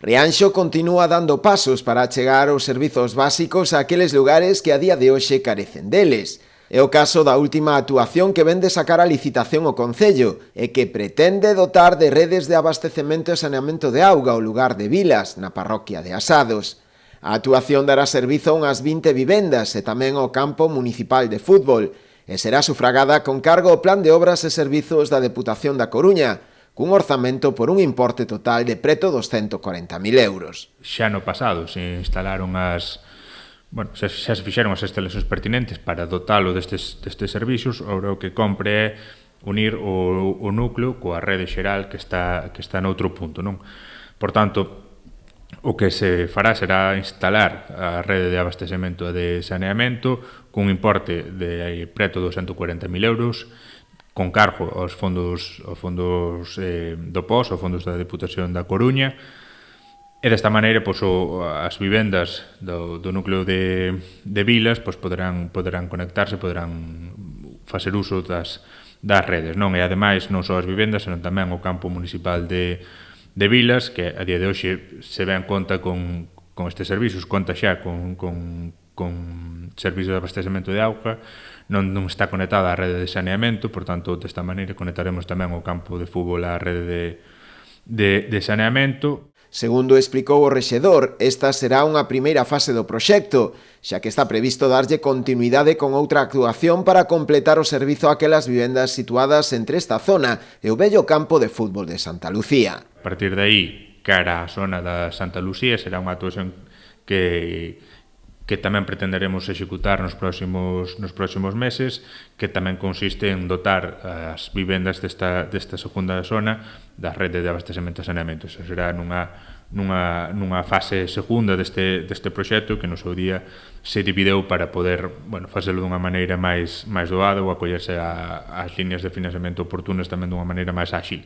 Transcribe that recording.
Rianxo continúa dando pasos para chegar os servizos básicos a aqueles lugares que a día de hoxe carecen deles. É o caso da última actuación que vén de sacar a licitación o Concello e que pretende dotar de redes de abastecemento e saneamento de auga ao lugar de Vilas, na parroquia de Asados. A actuación dará servizo a unhas 20 vivendas e tamén ao campo municipal de fútbol e será sufragada con cargo ao Plan de Obras e Servizos da Deputación da Coruña, cun orzamento por un importe total de preto dos 140.000 euros. Xa no pasado se instalaron xa se fixeron as instalacións pertinentes para dotalo destes servizos. Agora o que compre é unir o núcleo coa rede xeral que está noutro punto, non? Por tanto, o que se fará será instalar a rede de abastecemento e de saneamento cun importe de preto dos 140.000 euros, con cargo aos fondos do POS, aos fondos da Deputación da Coruña, e desta maneira as vivendas do núcleo de Vilas poderán conectarse, poderán facer uso das redes, non? E ademais non só as vivendas, senón tamén o campo municipal de Vilas, que a día de hoxe se ve en conta con estes servizos, conta xa con servizos de abastecemento de auga, non está conectada á rede de saneamento, por tanto, desta maneira conectaremos tamén o campo de fútbol á rede de saneamento. Segundo explicou o rexedor, esta será unha primeira fase do proxecto, xa que está previsto darlle continuidade con outra actuación para completar o servizo a aquelas vivendas situadas entre esta zona e o vello campo de fútbol de Santa Lucía. A partir de aí, cara á zona da Santa Lucía, será unha actuación que tamén pretenderemos executar nos próximos meses, que tamén consiste en dotar as vivendas desta segunda zona da rede de abastecemento e saneamento. Iso será nunha fase segunda deste proxecto que no seu día se divideu para poder facelo dunha maneira máis doada ou acollerse ás líneas de financiamento oportunas tamén dunha maneira máis áxil.